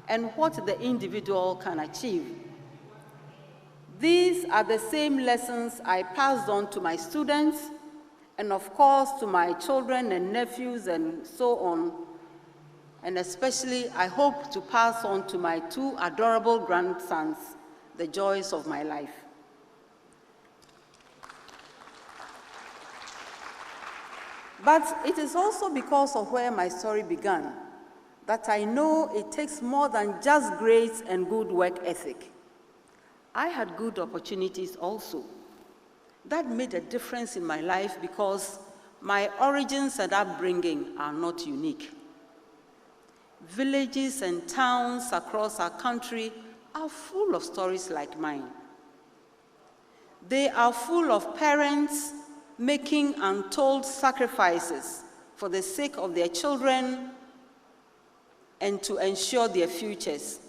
and what the individual can achieve. These are the same lessons I passed on to my students, and of course to my children and nephews and so on, and especially I hope to pass on to my 2 adorable grandsons the joys of my life. But it is also because of where my story began that I know it takes more than just grades and good work ethic. I had good opportunities also. That made a difference in my life because my origins and upbringing are not unique. Villages and towns across our country are full of stories like mine. They are full of parents making untold sacrifices for the sake of their children and to ensure their futures.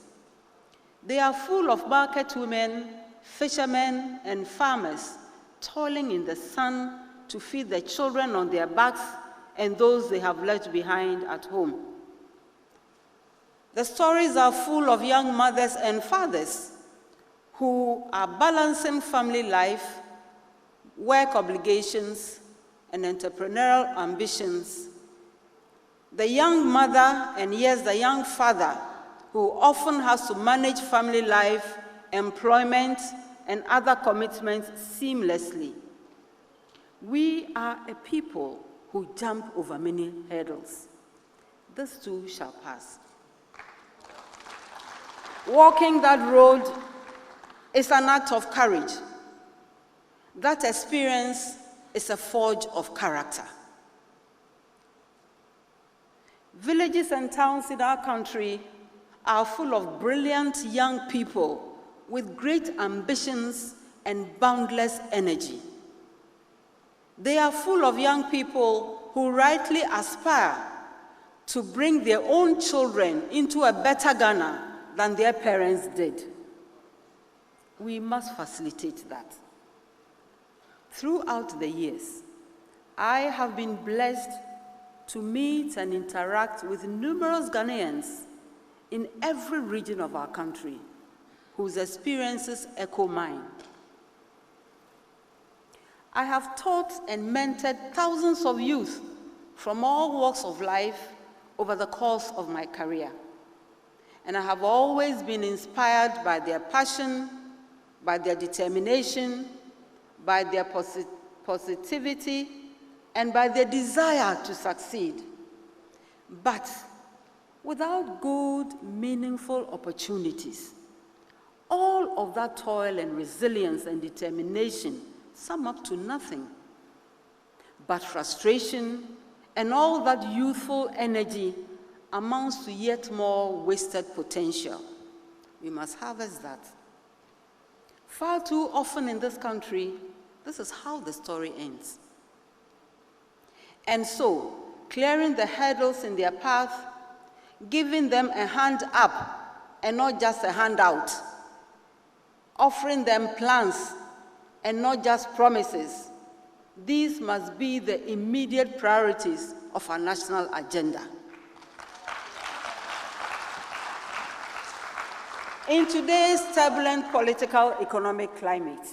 They are full of market women, fishermen, and farmers toiling in the sun to feed their children on their backs and those they have left behind at home. The stories are full of young mothers and fathers who are balancing family life, work obligations, and entrepreneurial ambitions. The young mother, and yes, the young father, who often has to manage family life, employment, and other commitments seamlessly. We are a people who jump over many hurdles. This too shall pass. Walking that road is an act of courage. That experience is a forge of character. Villages and towns in our country are full of brilliant young people with great ambitions and boundless energy. They are full of young people who rightly aspire to bring their own children into a better Ghana than their parents did. We must facilitate that. Throughout the years, I have been blessed to meet and interact with numerous Ghanaians in every region of our country whose experiences echo mine. I have taught and mentored thousands of youth from all walks of life over the course of my career. And I have always been inspired by their passion, by their determination, by their positivity, and by their desire to succeed. But without good, meaningful opportunities, all of that toil and resilience and determination sum up to nothing but frustration, and all that youthful energy amounts to yet more wasted potential. We must harvest that. Far too often in this country, this is how the story ends. And so, clearing the hurdles in their path, giving them a hand up and not just a handout, offering them plans and not just promises, these must be the immediate priorities of our national agenda. In today's turbulent political economic climate,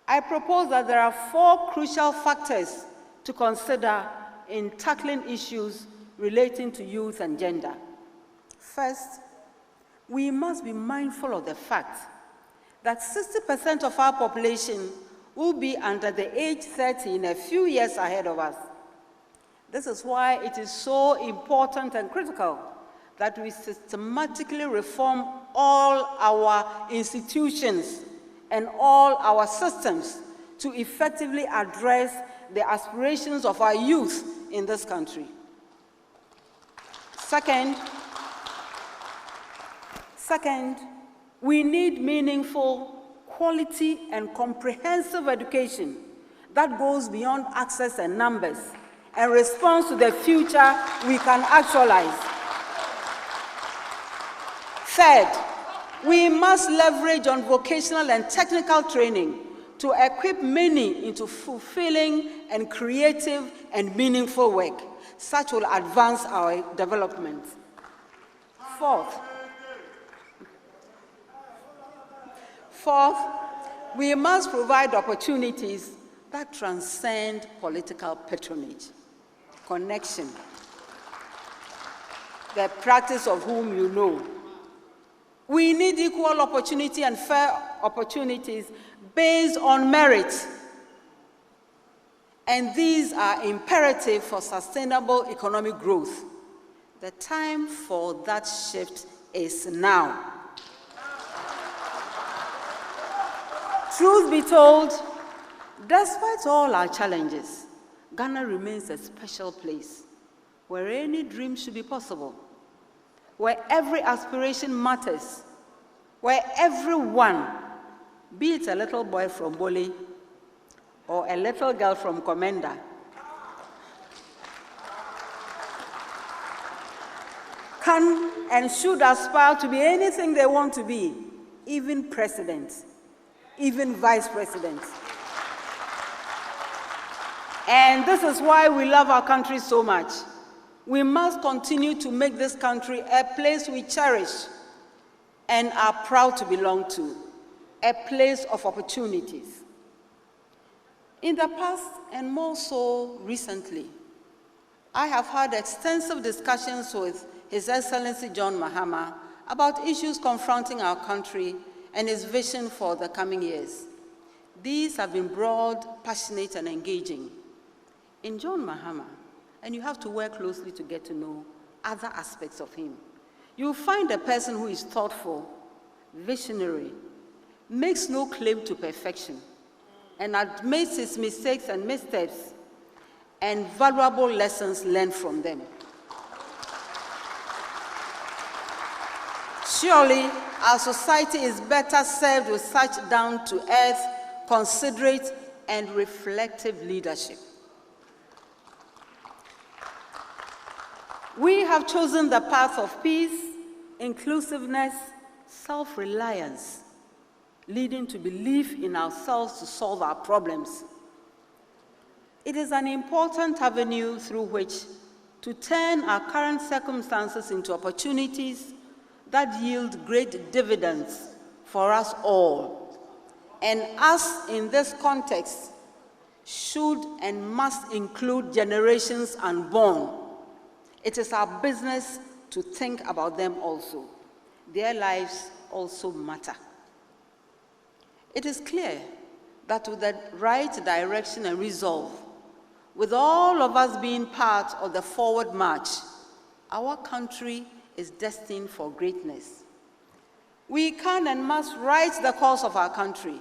I propose that there are 4 crucial factors to consider in tackling issues relating to youth and gender. First, we must be mindful of the fact that 60% of our population will be under the age 30 in a few years ahead of us. This is why it is so important and critical that we systematically reform all our institutions and all our systems to effectively address the aspirations of our youth in this country. Second, we need meaningful, quality, and comprehensive education that goes beyond access and numbers and responds to the future we can actualize. Third, we must leverage on vocational and technical training to equip many into fulfilling and creative and meaningful work. Such will advance our development. Fourth, Fourth, we must provide opportunities that transcend political patronage, connection, the practice of whom you know. We need equal opportunity and fair opportunities based on merit. And these are imperative for sustainable economic growth. The time for that shift is now. Truth be told, despite all our challenges, Ghana remains a special place where any dream should be possible, where every aspiration matters, where everyone, be it a little boy from Bole or a little girl from Komenda, can and should aspire to be anything they want to be, even presidents, even vice presidents. And this is why we love our country so much. We must continue to make this country a place we cherish and are proud to belong to, a place of opportunities. In the past, and more so recently, I have had extensive discussions with His Excellency John Mahama about issues confronting our country and his vision for the coming years. These have been broad, passionate, and engaging. In John Mahama, and you have to work closely to get to know other aspects of him, you'll find a person who is thoughtful, visionary, makes no claim to perfection, and admits his mistakes and missteps, and valuable lessons learned from them. Surely, our society is better served with such down-to-earth, considerate, and reflective leadership. We have chosen the path of peace, inclusiveness, self-reliance, leading to belief in ourselves to solve our problems. It is an important avenue through which to turn our current circumstances into opportunities that yield great dividends for us all. And us, in this context, should and must include generations unborn. It is our business to think about them also. Their lives also matter. It is clear that with the right direction and resolve, with all of us being part of the forward march, our country is destined for greatness. We can and must right the course of our country.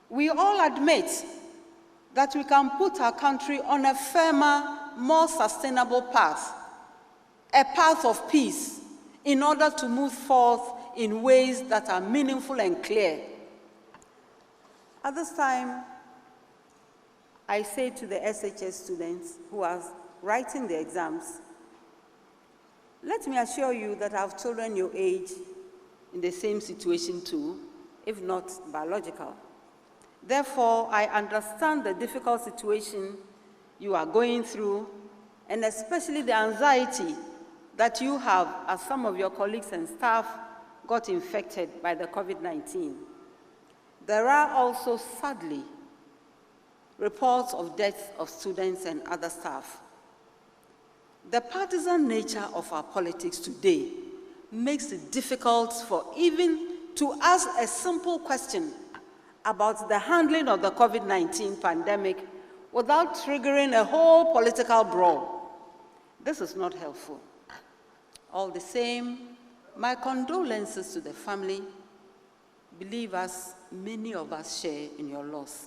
We all admit that we can put our country on a firmer, more sustainable path, a path of peace, in order to move forth in ways that are meaningful and clear. At this time, I say to the SHS students who are writing the exams, let me assure you that I have children your age in the same situation too, if not biological. Therefore, I understand the difficult situation you are going through, and especially the anxiety that you have as some of your colleagues and staff got infected by the COVID-19. There are also, sadly, reports of deaths of students and other staff. The partisan nature of our politics today makes it difficult for even to ask a simple question about the handling of the COVID-19 pandemic without triggering a whole political brawl. This is not helpful. All the same, my condolences to the family. Believe us, many of us share in your loss.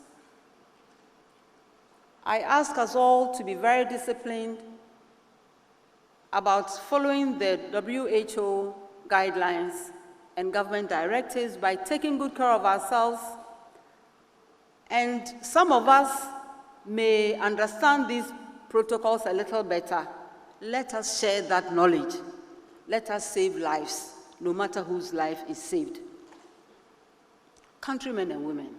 I ask us all to be very disciplined about following the WHO guidelines and government directives by taking good care of ourselves. And some of us may understand these protocols a little better. Let us share that knowledge. Let us save lives, no matter whose life is saved. Countrymen and women,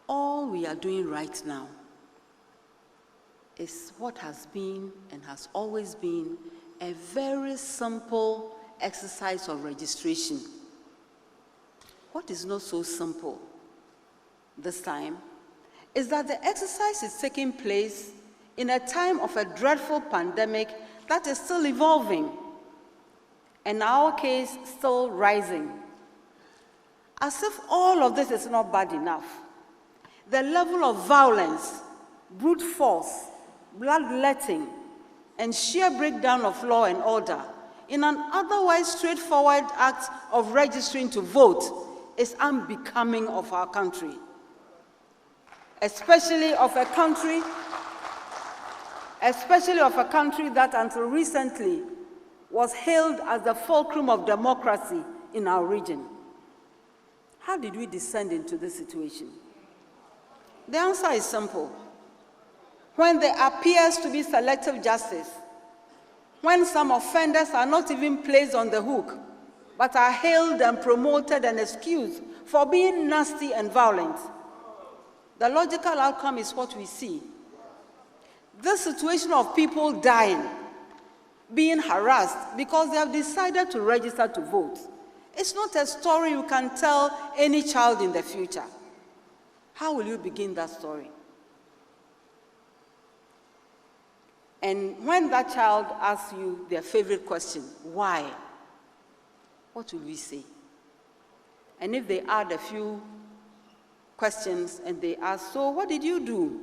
all we are doing right now is what has been and has always been a very simple exercise of registration. What is not so simple this time is that the exercise is taking place in a time of a dreadful pandemic that is still evolving, and in our case, still rising. As if all of this is not bad enough, the level of violence, brute force, bloodletting, and sheer breakdown of law and order in an otherwise straightforward act of registering to vote is unbecoming of our country, especially of a country that until recently was hailed as the fulcrum of democracy in our region. How did we descend into this situation? The answer is simple. When there appears to be selective justice, when some offenders are not even placed on the hook, but are hailed and promoted and excused for being nasty and violent, the logical outcome is what we see. This situation of people dying, being harassed because they have decided to register to vote, it's not a story you can tell any child in the future. How will you begin that story? And when that child asks you their favorite question, why? What will we say? And if they add a few questions and they ask, so what did you do?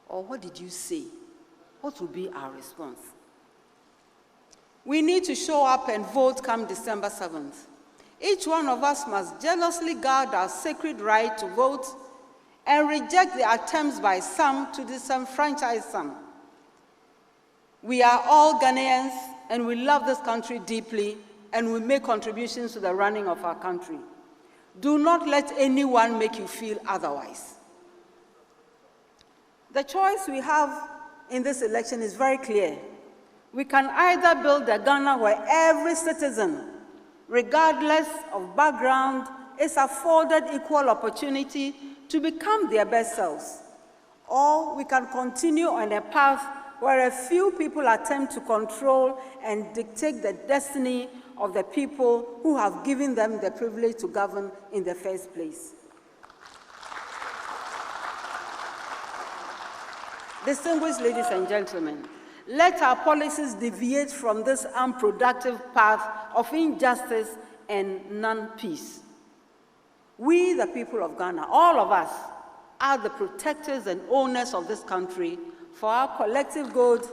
Or what did you say? What will be our response? We need to show up and vote come December 7th. Each one of us must jealously guard our sacred right to vote and reject the attempts by some to disenfranchise some. We are all Ghanaians, and we love this country deeply, and we make contributions to the running of our country. Do not let anyone make you feel otherwise. The choice we have in this election is very clear. We can either build a Ghana where every citizen, regardless of background, is afforded equal opportunity to become their best selves, or we can continue on a path where a few people attempt to control and dictate the destiny of the people who have given them the privilege to govern in the first place. Distinguished ladies and gentlemen, let our policies deviate from this unproductive path of injustice and non-peace. We, the people of Ghana, all of us, are the protectors and owners of this country for our collective good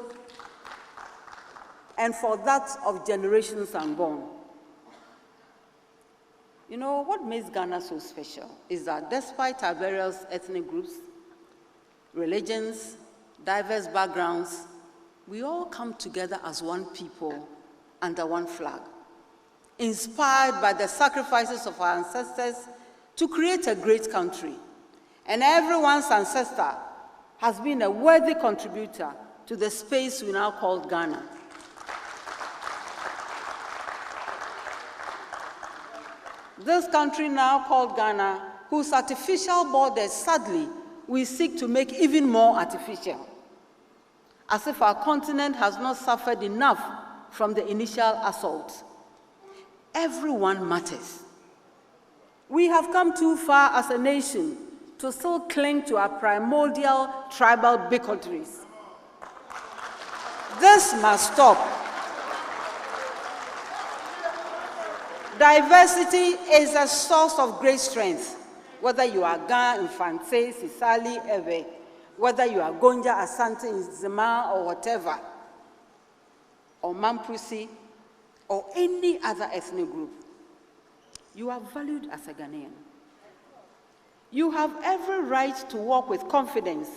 and for that of generations unborn. You know, what makes Ghana so special is that despite our various ethnic groups, religions, diverse backgrounds, we all come together as one people under one flag, inspired by the sacrifices of our ancestors to create a great country. And everyone's ancestor has been a worthy contributor to the space we now call Ghana. This country now called Ghana, whose artificial borders, sadly, we seek to make even more artificial, as if our continent has not suffered enough from the initial assault. Everyone matters. We have come too far as a nation to still cling to our primordial tribal bigotries. This must stop. Diversity is a source of great strength, whether you are Ga, Infante, Sisali, Ewe, whether you are Gonja, Asante, Zima, or whatever, or Mampusi, or any other ethnic group. You are valued as a Ghanaian. You have every right to walk with confidence,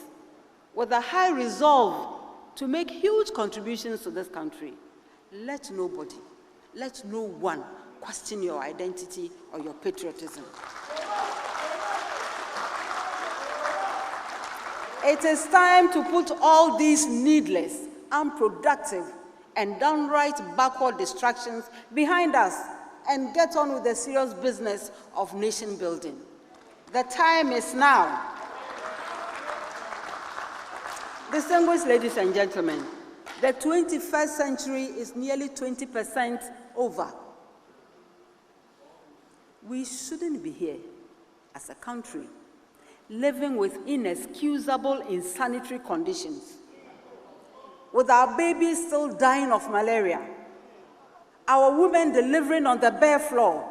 with a high resolve to make huge contributions to this country. Let nobody, let no one question your identity or your patriotism. It is time to put all these needless, unproductive, and downright backward distractions behind us and get on with the serious business of nation building. The time is now. Distinguished ladies and gentlemen, the 21st century is nearly 20% over. We shouldn't be here as a country living with inexcusable insanitary conditions, with our babies still dying of malaria, our women delivering on the bare floor,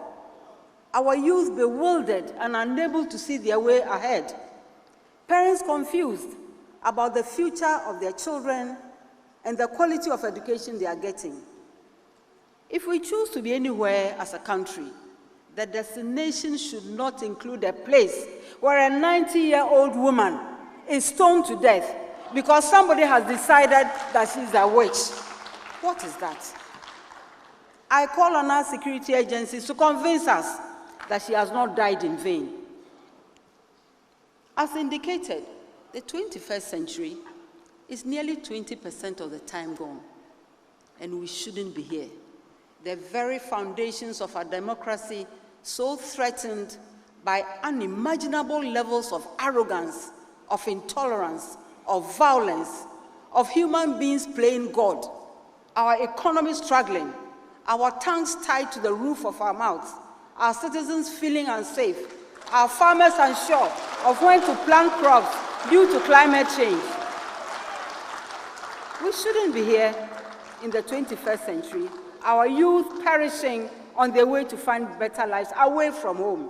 our youth bewildered and unable to see their way ahead, parents confused about the future of their children and the quality of education they are getting. If we choose to be anywhere as a country, the destination should not include a place where a 90-year-old woman is stoned to death because somebody has decided that she's a witch. What is that? I call on our security agencies to convince us that she has not died in vain. As indicated, the 21st century is nearly 20% of the time gone, and we shouldn't be here. The very foundations of our democracy so threatened by unimaginable levels of arrogance, of intolerance, of violence, of human beings playing God, our economy struggling, our tongues tied to the roof of our mouths, our citizens feeling unsafe, our farmers unsure of when to plant crops due to climate change. We shouldn't be here in the 21st century, our youth perishing on their way to find better lives away from home,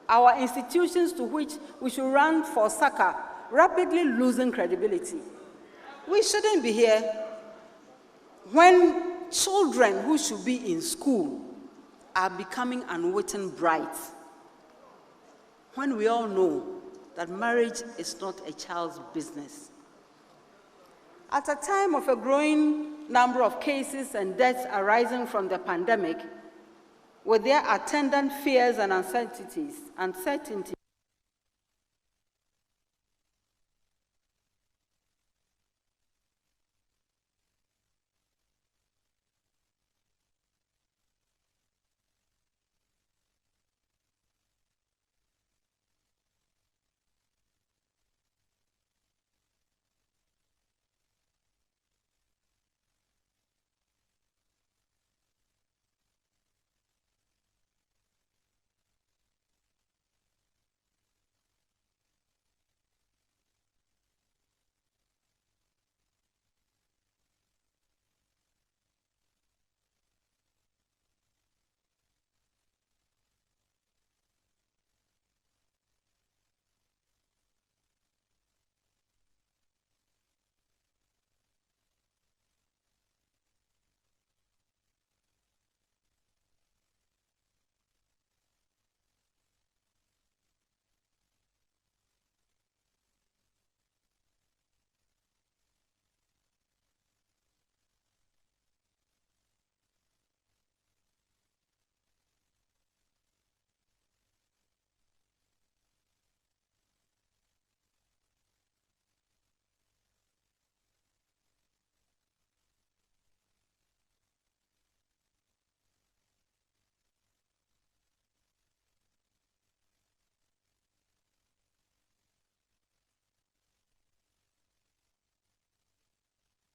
our institutions to which we should run for succor rapidly losing credibility. We shouldn't be here when children who should be in school are becoming unwitting brides, when we all know that marriage is not a child's business. At a time of a growing number of cases and deaths arising from the pandemic, with their attendant fears and uncertainties,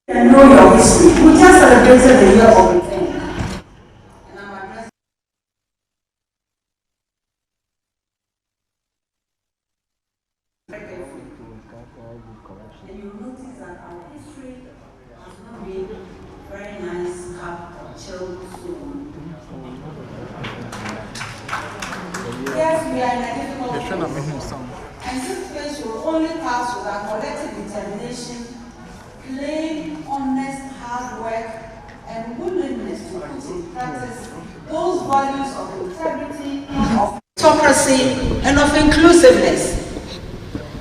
and know your history. We just celebrated the year of return. And I'm addressing and you'll notice that our history has not been very nice, calm, chill, soon. Yes, we are in a difficult place. And this place will only pass with our collective determination, plain, honest, hard work, and willingness to put in practice those values of integrity, of meritocracy, and of inclusiveness.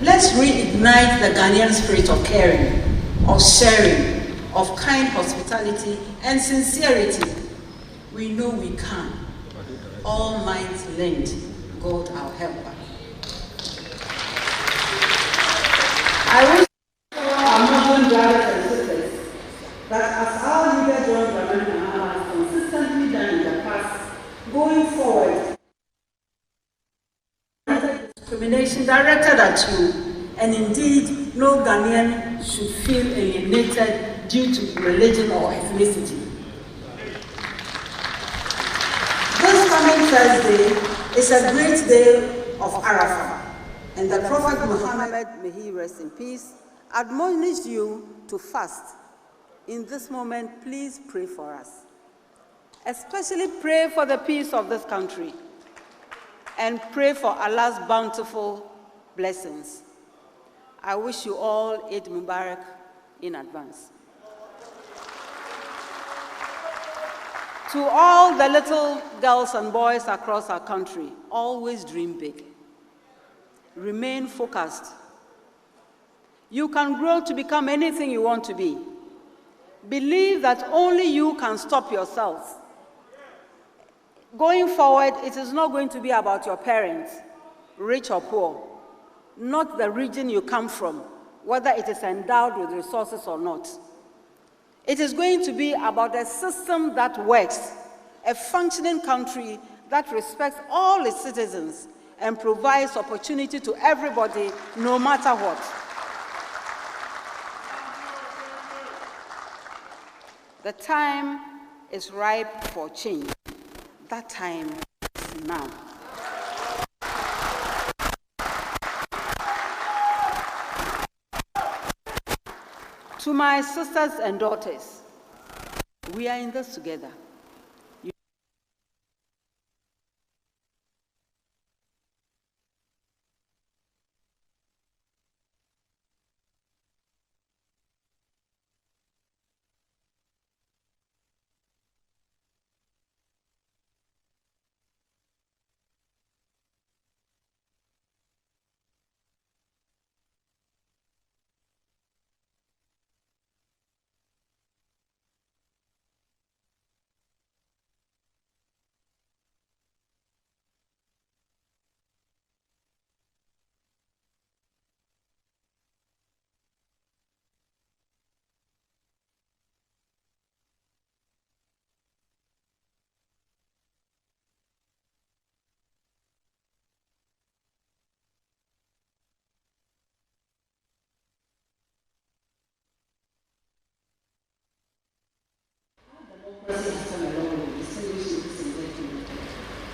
Let's reignite the Ghanaian spirit of caring, of sharing, of kind hospitality, and sincerity. We know we can. All minds lend, God our helper. I wish our Muslim brothers and sisters that as our leader John Dramani Mahama has consistently done in the past, going forward, discrimination directed at you, and indeed no Ghanaian should feel alienated due to religion or ethnicity. This coming Thursday, It's a great day of Arafah, and the Prophet Muhammad, may he rest in peace, admonished you to fast. In this moment, please pray for us. Especially pray for the peace of this country, and pray for Allah's bountiful blessings. I wish you all Eid Mubarak in advance. To all the little girls and boys across our country, always dream big. Remain focused. You can grow to become anything you want to be. Believe that only you can stop yourself. Going forward, it is not going to be about your parents, rich or poor, not the region you come from, whether it is endowed with resources or not. It is going to be about a system that works, a functioning country that respects all its citizens and provides opportunity to everybody, no matter what. The time is ripe for change. That time is now. To my sisters and daughters, we are in this together.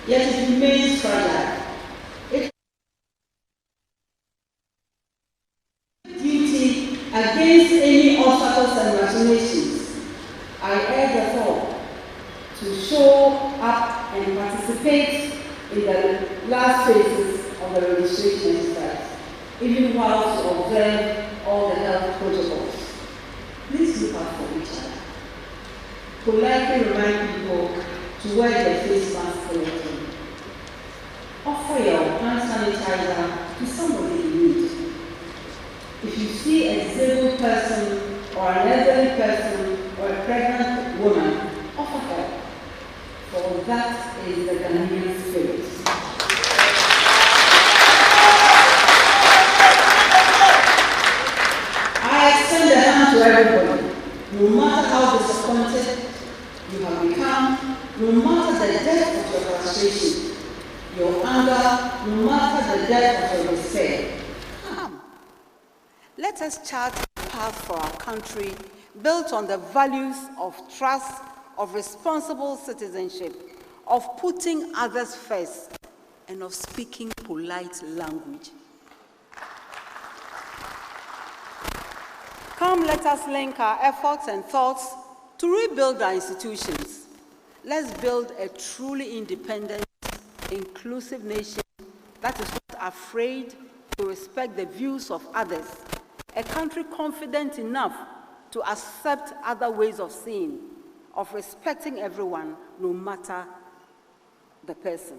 Yet it remains fragile. It duty against any obstacles and machinations. I urge us all to show up and participate in the last phases of the registration exercise, even while to observe all the health protocols. Please look out for each other. Politely remind people to wear their face mask correctly. Offer your hand sanitizer to somebody in need. If you see a disabled person or an elderly person or a pregnant woman, offer help, for that is the Ghanaian spirit. I extend a hand to everybody, no matter how disappointed you have become, no matter the depth of your frustration, your anger, no matter the depth of your despair. Come, let us chart a path for our country built on the values of trust, of responsible citizenship, of putting others first, and of speaking polite language. Come, let us link our efforts and thoughts to rebuild our institutions. Let's build a truly independent, inclusive nation that is not afraid to respect the views of others, a country confident enough to accept other ways of seeing, of respecting everyone, no matter the person.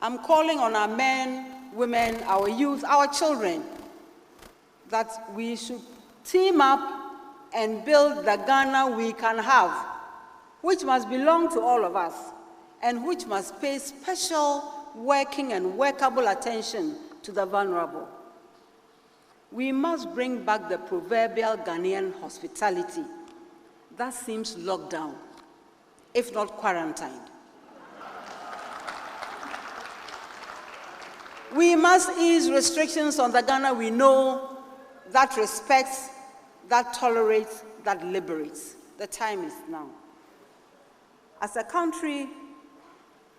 I'm calling on our men, women, our youth, our children, that we should team up and build the Ghana we can have, which must belong to all of us, and which must pay special working and workable attention to the vulnerable. We must bring back the proverbial Ghanaian hospitality that seems locked down, if not quarantined. We must ease restrictions on the Ghana we know, that respects, that tolerates, that liberates. The time is now. As a country,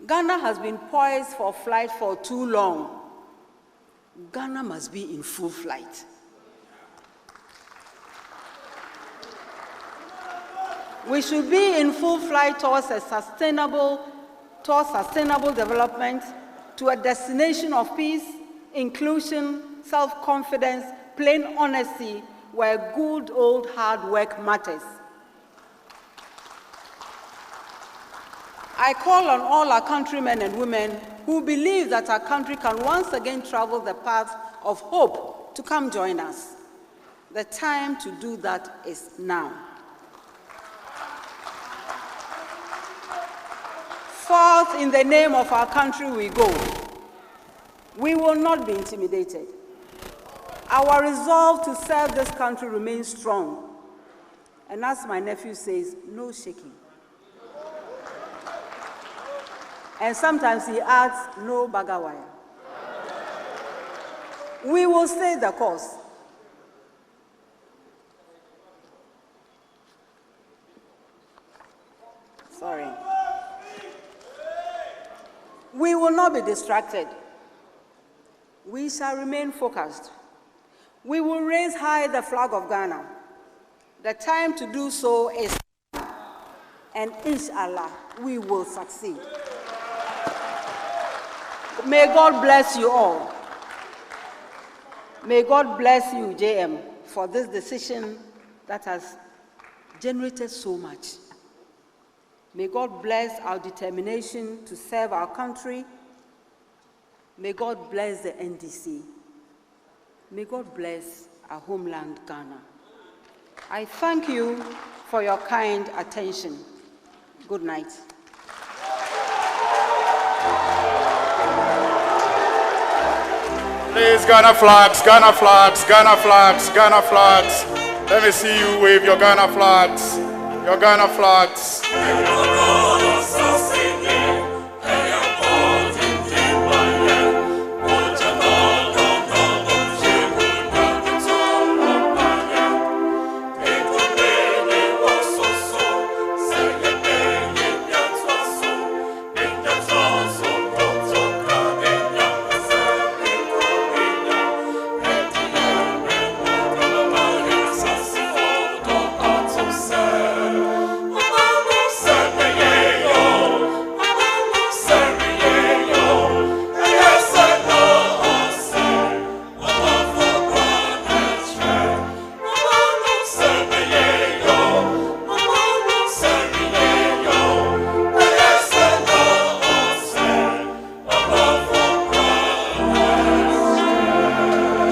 Ghana has been poised for flight for too long. Ghana must be in full flight. We should be in full flight towards sustainable development, to a destination of peace, inclusion, self-confidence, plain honesty, where good old hard work matters. I call on all our countrymen and women who believe that our country can once again travel the path of hope to come join us. The time to do that is now. Forth in the name of our country we go. We will not be intimidated. Our resolve to serve this country remains strong. And as my nephew says, no shaking. And sometimes he adds, no bagawaya. We will stay the course. Sorry. We will not be distracted. We shall remain focused. We will raise high the flag of Ghana. The time to do so is now, and inshallah, we will succeed. May God bless you all. May God bless you, JM, for this decision that has generated so much. May God bless our determination to serve our country. May God bless the NDC. May God bless our homeland, Ghana. I thank you for your kind attention. Good night. Please, Ghana flags, Ghana flags, Ghana flags, Ghana flags. Let me see you wave your Ghana flags, your Ghana flags.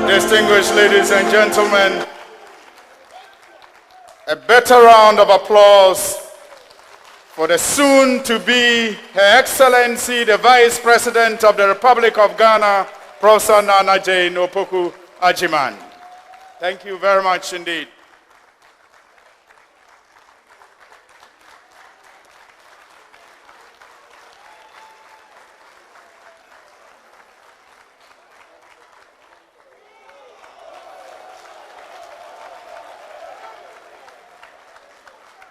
Distinguished ladies and gentlemen, a better round of applause for the soon-to-be Her Excellency, the Vice President of the Republic of Ghana, Prof. Naana Jane Opoku Agyemang. Thank you very much indeed.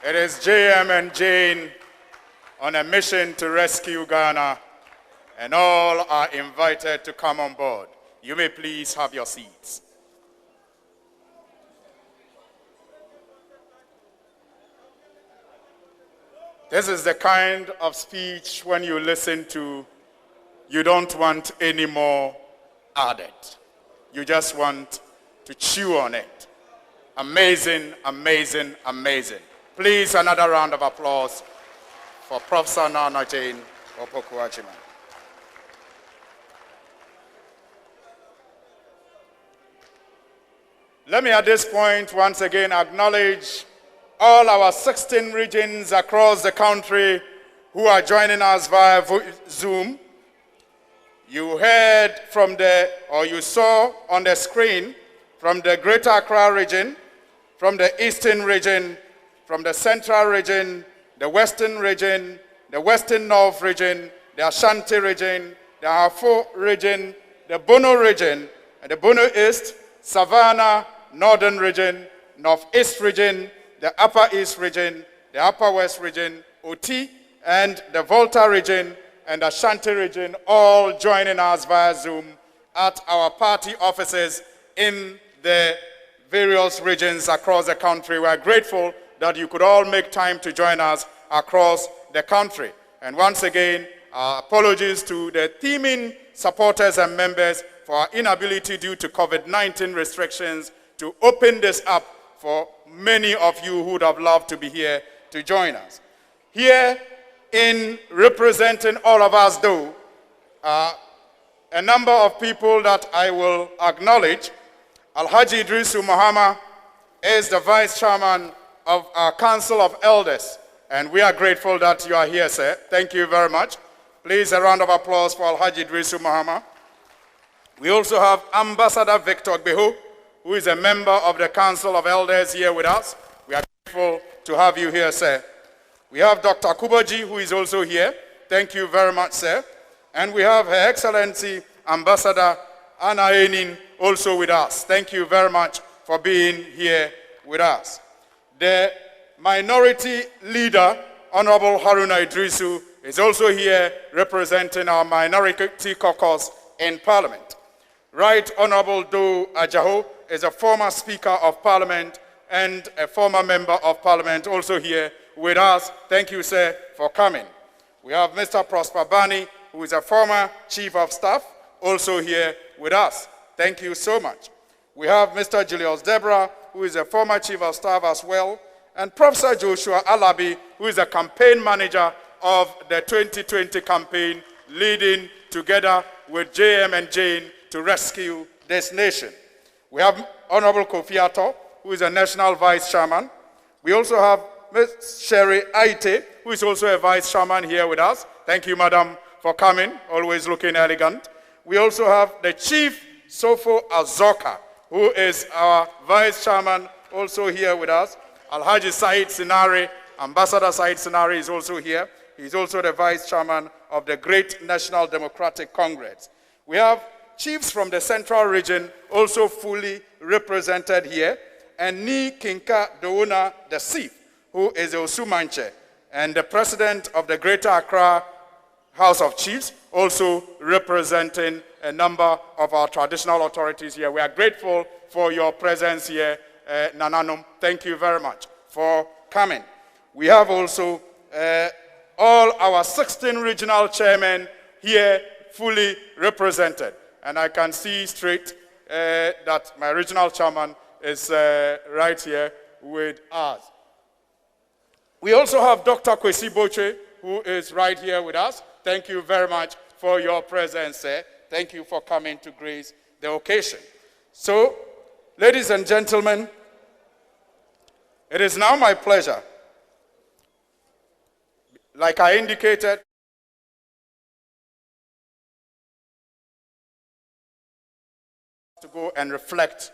It is JM and Jane on a mission to rescue Ghana, and all are invited to come on board. You may please have your seats. This is the kind of speech when you listen to, you don't want any more added. You just want to chew on it. Amazing, amazing, amazing. Please, another round of applause for Prof. Naana Jane Opoku Agyemang. Let me at this point once again acknowledge all our 16 regions across the country who are joining us via Zoom. You heard from you saw on the screen from the Greater Accra region, from the Eastern region, from the Central region, the Western region, the Western North region, the Ashanti region, the Afo region, the Bono region, and the Bono East, Savannah, Northern region, Northeast region, the Upper East region, the Upper West region, OT, and the Volta region, and Ashanti region, all joining us via Zoom at our party offices in the various regions across the country. We are grateful that you could all make time to join us across the country. And once again, our apologies to the teaming supporters and members for our inability due to COVID-19 restrictions to open this up for many of you who would have loved to be here to join us. Here, in representing all of us, though, a number of people that I will acknowledge. Alhaji Idrisu Muhammad is the Vice Chairman of our Council of Elders, and we are grateful that you are here, sir. Thank you very much. Please, a round of applause for Alhaji Idrisu Muhammad. We also have Ambassador Victor Beho, who is a member of the Council of Elders here with us. We are grateful to have you here, sir. We have Dr. Kubaji, who is also here. Thank you very much, sir. And we have Her Excellency Ambassador Anna Enin also with us. Thank you very much for being here with us. The minority leader, Honorable Haruna Idrisu, is also here representing our minority caucus in Parliament. Right Honorable Do Ajaho is a former Speaker of Parliament and a former Member of Parliament also here with us. Thank you, sir, for coming. We have Mr. Prosper Bani, who is a former Chief of Staff, also here with us. Thank you so much. We have Mr. Julius Debra, who is a former Chief of Staff as well, and Professor Joshua Alabi, who is a campaign manager of the 2020 campaign, leading together with JM and Jane to rescue this nation. We have Honorable Kofi Ato, who is a National Vice Chairman. We also have Ms. Sherry Aite, who is also a Vice Chairman here with us. Thank you, Madam, for coming, always looking elegant. We also have the Chief Sofo Azoka, who is our Vice Chairman, also here with us. Alhaji Said Sinari, Ambassador Said Sinari is also here. He's also the Vice Chairman of the Great National Democratic Congress. We have chiefs from the Central Region also fully represented here, and Ni Kinka Douna the Sif, who is the Osumanche, and the President of the Greater Accra House of Chiefs, also representing a number of our traditional authorities here. We are grateful for your presence here, Nananum. Thank you very much for coming. We have also all our 16 regional chairmen here fully represented. And I can see straight that my regional chairman is right here with us. We also have Dr. Kwesi Boche, who is right here with us. Thank you very much for your presence, sir. Thank you for coming to grace the occasion. So, ladies and gentlemen, it is now my pleasure, like I indicated, to go and reflect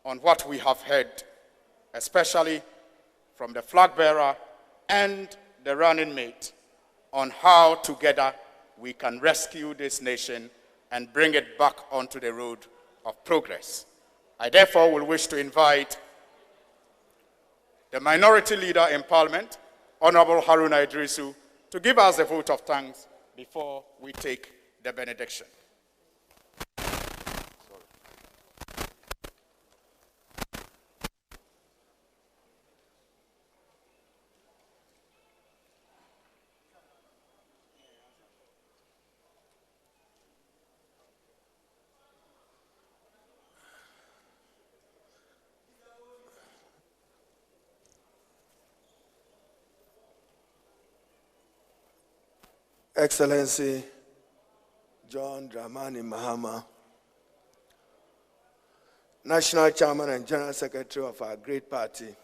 on what we have heard, especially from the flag bearer and the running mate, on how together we can rescue this nation and bring it back onto the road of progress. I therefore will wish to invite the minority leader in Parliament, Honorable Haruna Idrisu, to give us a vote of thanks before we take the benediction. Excellency John Dramani Mahama, National Chairman and General Secretary of our great party,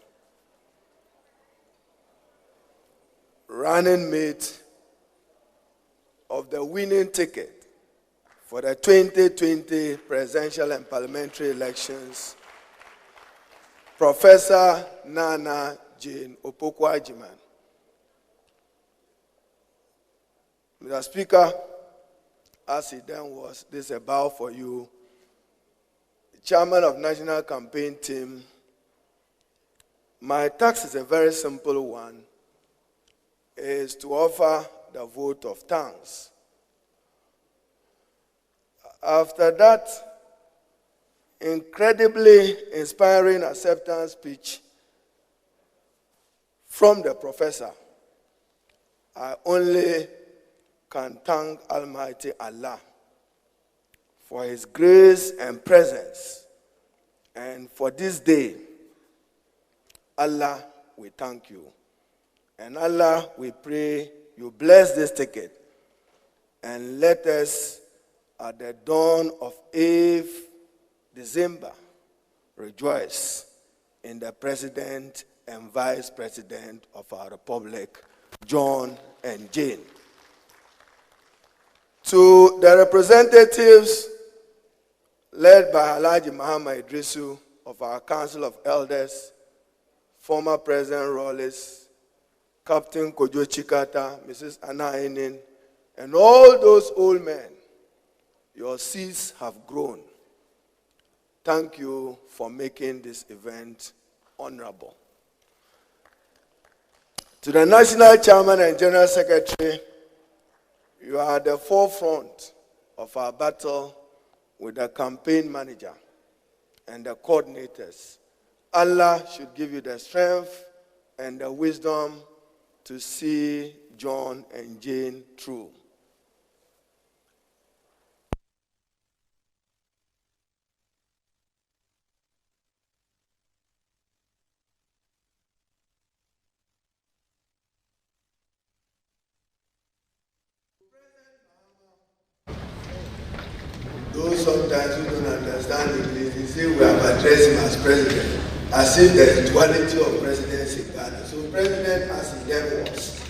running mate of the winning ticket for the 2020 presidential and parliamentary elections, Professor Naana Jane Opoku Agyemang. Mr. Speaker, as he then was, this is a bow for you. The Chairman of National Campaign Team, my task is a very simple one, is to offer the vote of thanks. After that incredibly inspiring acceptance speech from the professor, I only can thank Almighty Allah for His grace and presence. And for this day, Allah, we thank you. And Allah, we pray you bless this ticket and let us, at the dawn of 8th December, rejoice in the President and Vice President of our Republic, John and Jane. To the representatives led by Agyemang Idrisu of our Council of Elders, former President Rawlings, Captain Kojo Chikata, Mrs. Anna Enin, and all those old men, your seeds have grown. Thank you for making this event honorable. To the National Chairman and General Secretary, you are at the forefront of our battle with the campaign manager and the coordinators. Allah should give you the strength and the wisdom to see John and Jane through. Those sometimes who don't understand English, they say we have addressed him as president, as if there is duality of presidency in Ghana. So president as he then was,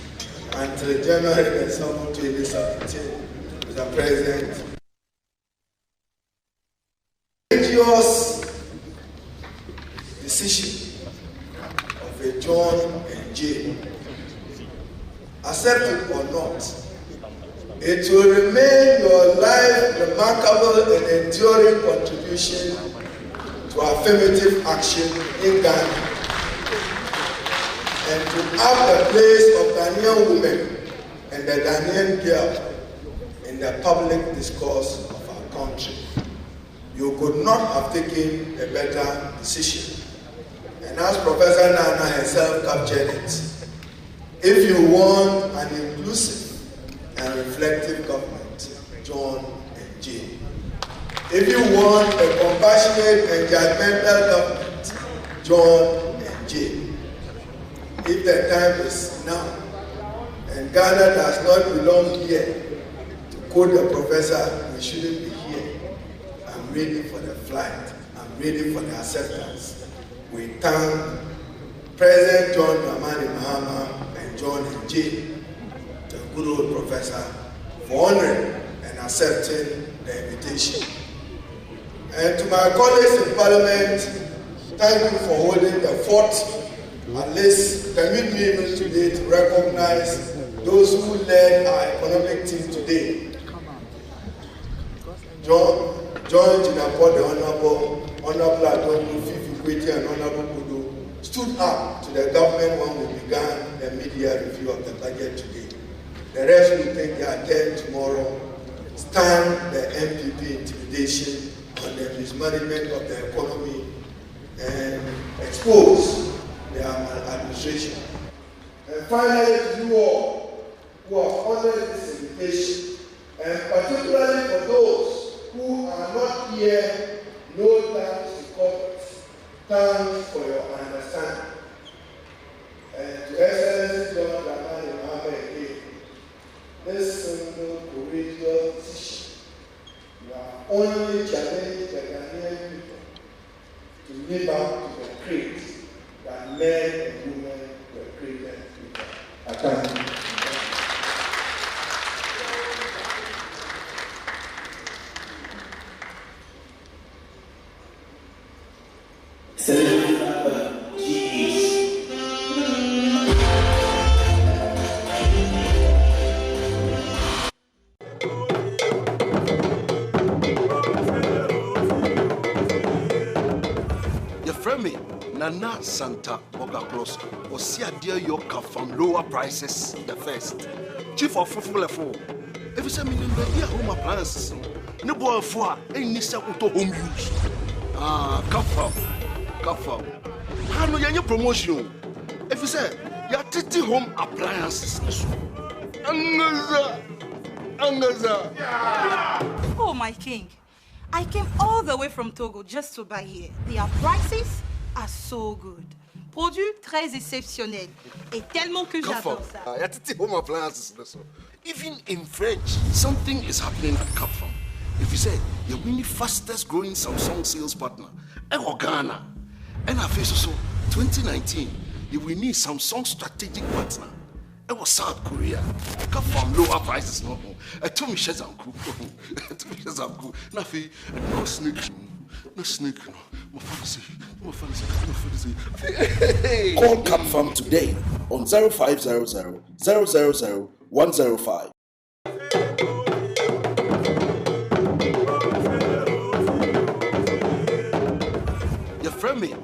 until January 2017, Mr. President. Religious decision of a John and Jane, accept it or not, it will remain your life remarkable and enduring contribution to affirmative action in Ghana and to have the place of Ghanaian women and the Ghanaian girl in the public discourse of our country. You could not have taken a better decision. And as Professor Naana herself captured it, if you want an inclusive and reflective government, John and Jane. If you want a compassionate and judgmental government, John and Jane. If the time is now, and Ghana does not belong here, to quote the professor, we shouldn't be here. I'm ready for the flight. I'm ready for the acceptance. We thank President John Dramani Mahama and John and Jane, the good old professor, for honoring and accepting the invitation. And to my colleagues in Parliament, thank you for holding the fort. At least permit me even today to recognize those who led our economic team today. John Jinapor, the Honorable Adon, Fifi Kweti, and Honorable Kudu stood up to the government when we began the media review of the budget today. The rest will take their turn tomorrow, stand the MPP intimidation on the mismanagement of the economy and expose their maladministration. And finally, to you all who have honored this invitation, and particularly for those who are not here, no thanks to corporate. Thanks for your understanding. And to Excellency John Dramani Mahama again, this single courageous decision, you are only challenging the Ghanaian people to live up to the creed that men and women were created equal. I thank you. Naana Santa Boga Plus or see a dear yoka from lower prices the first. chief of Fufu. If you say me be home appliances, no boy for any to home use. Ah, Kafa. How no your promotion? If you say you're taking home appliances. Angaza. Oh, my king. I came all the way from Togo just to buy here. Their prices are so good. Produits très exceptionnels. Et tellement que j'adore ça. You're taking home appliances. Even in French, something is happening at Kapfam. If you say you're the fastest growing Samsung sales partner, Ghana. And I feel so 2019, you will need Samsung strategic partner. It was South Korea. Kapfam lower prices no. I told me Shazamku. Nothing, no snake. No snake. No fantasy. Call Kapfam today on 0500 000 105. Your friend me.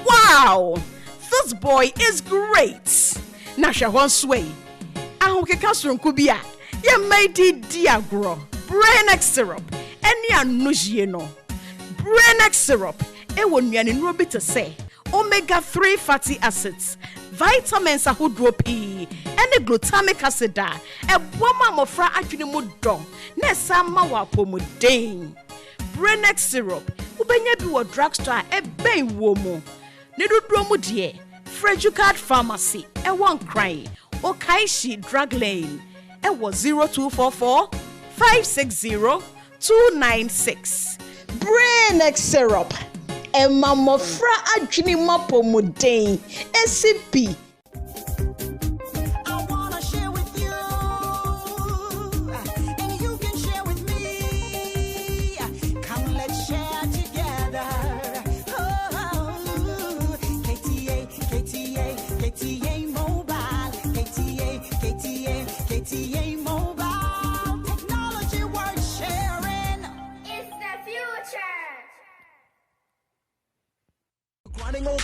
Wow! This boy is great. Nasha one sway. Ahoke kasron kubia. Ye made diagro. Brain syrup. Any anujie no. Brain syrup. E wonyan in robi to say. Omega-3 fatty acids. Vitamins ahudro P. Any glutamic acid da. E wama mofra adwene mu dom. Na sama wa pomodin. Brain syrup. Ubenya bi wo drugstore e ben wo mu. Nedudromu die, Frejucard Pharmacy, e one cry, Okaishi Drug Lane, e was 0244 560 296. Brain syrup, e mamofra adwini mapo mudin, SCP.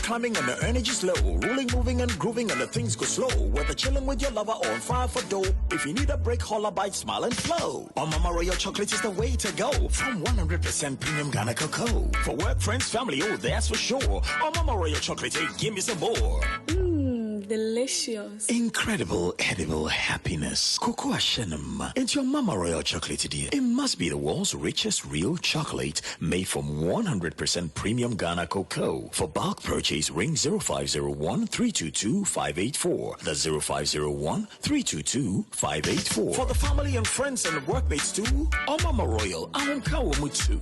Climbing and the energy's low, rolling, moving and grooving and the things go slow. Whether chilling with your lover or on fire for dough, if you need a break, holla, bite, smile and flow. Mama Royal chocolate is the way to go. From 100% premium Ghana cocoa. For work, friends, family, oh that's for sure. Mama Royal chocolate, hey, give me some more. Delicious. Incredible edible happiness. Cocoa Shenum. It's your Mama Royal chocolate, dear. It must be the world's richest real chocolate made from 100% premium Ghana cocoa. For bulk purchase, ring 0501 322 584. That's 0501 322 584. For the family and friends and workmates too. Mama Royal, I won't cow too.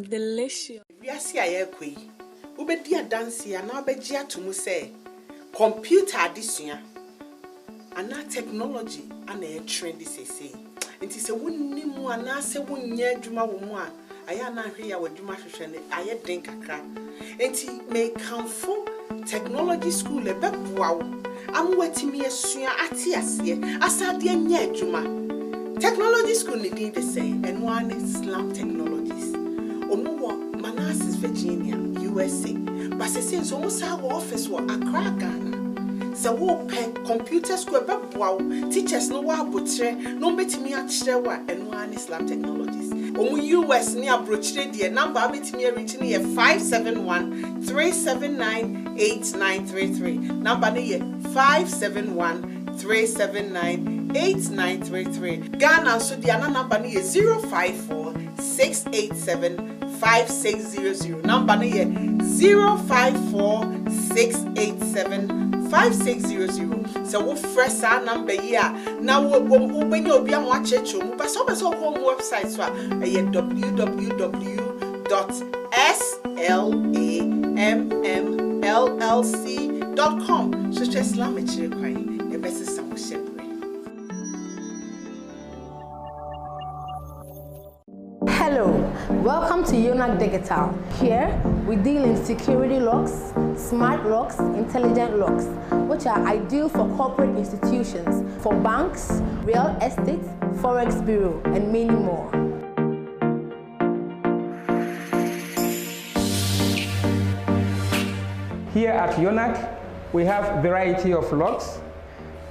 Delicious. We are here, Ubedia dancy and now Begia to Muse. Computer addition and now technology and a trend is say. It is a winning one, I say 1 year Juma woman. I am not here with Juma Shane, I think a crap. And it may come for technology school a bit wow. I'm waiting me a soon at yes, I said, yeah, Juma. Technology school need the same, and one is Slam Technologies. Or no one, Manassas, Virginia, USA. But since almost our office were a crack Ghana. So pen computer school wow. Teachers no wa butcher, no bet me at Shewa and one Islam Technologies. US near brochure the number bet me reaching here 571 379 8933. Number near 571 379 8933. Ghana so the other number near 054 687 5600. Number near 054 687 5600. So we fresh our number here. Now when you be on watch it, but some home website so www.slammllc.com. So just Islam the best is some separate. Hello, welcome to Yonak Digital. Here, we deal in security locks, smart locks, intelligent locks, which are ideal for corporate institutions, for banks, real estate, forex bureau, and many more. Here at Yonak, we have variety of locks.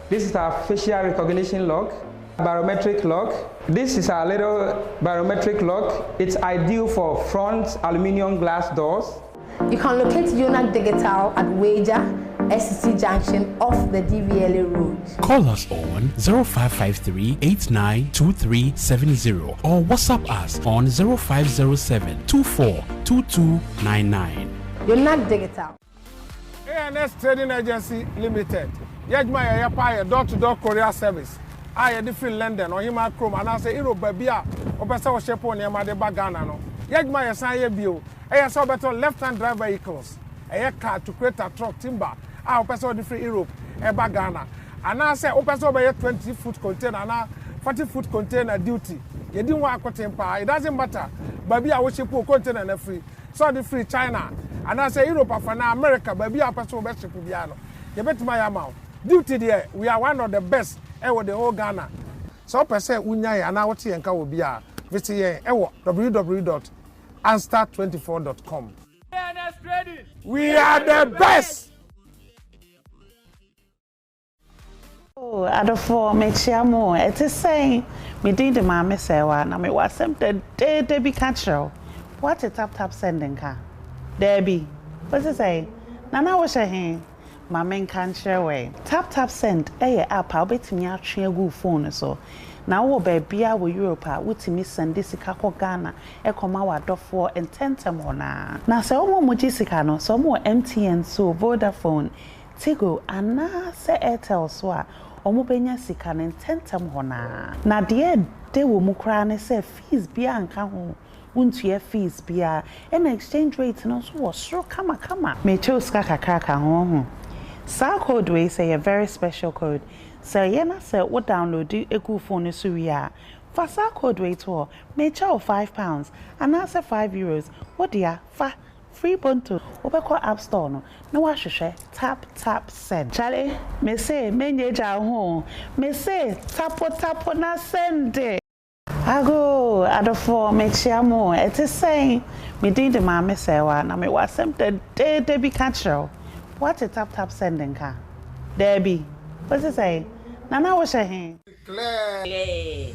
This is our facial recognition lock, barometric lock. This is our little barometric lock. It's ideal for front aluminum glass doors. You can locate Yonak Digital at Wager, SCC Junction off the DVLA road. Call us on 0553 892370 or WhatsApp us on 0507 242299. Yonak Digital. ANS Trading Agency Limited. Agyemang yapa door-to-door courier service. I different London or hima chrome and I say Europe babia or better shape on Yama de Bagana. No. Agyemang ya bio. I saw better left-hand drive vehicles. A car to create a truck timber. I person different Europe e Bagana. And I say open so by 20-foot container and 40-foot container duty. You didn't want to temper. It doesn't matter. Babia we ship container and free. So the free China. And I say Europe for now America babia person best ship piano. You bet my amount. Duty there, we are one of the best ever the whole Ghana. So per se unyai and our tea and cow be visit www.anstar24.com. We are the best. Oh, adofo me chiamo. It is saying me did the mama say one. I me was them the day they be catcher. What a tap sending car. Debbie, what's it say? Nana was a hand. My main can't share way. Tap send app I'll bet me out good phone so. Now baby I will Europe with me send this kako Ghana e come our door for and 10 temona. Now so more Jessica no so more MTN so Vodafone Tigo and na say Airtel so omo benya sika and 10 temona. Na de will mukra ne say fees bia anka ho. Won't you fees bia and exchange rate no so was so kama. Me chose kakaka ho. Sa code we say a very special code. So yena say what download a good phone so we are. For sa code we to make sure £5 and answer €5. What dear fa free bonto obeko app store no wa hwehwe tap send. Charlie, me say menyeja ho. Me say tapo na send. Ago adofo me chiamo. It is saying me did the mama say wa na me was them the day they be catcher. What a tap sending car? Debbie, what's it say? Nana was a hand. Claire.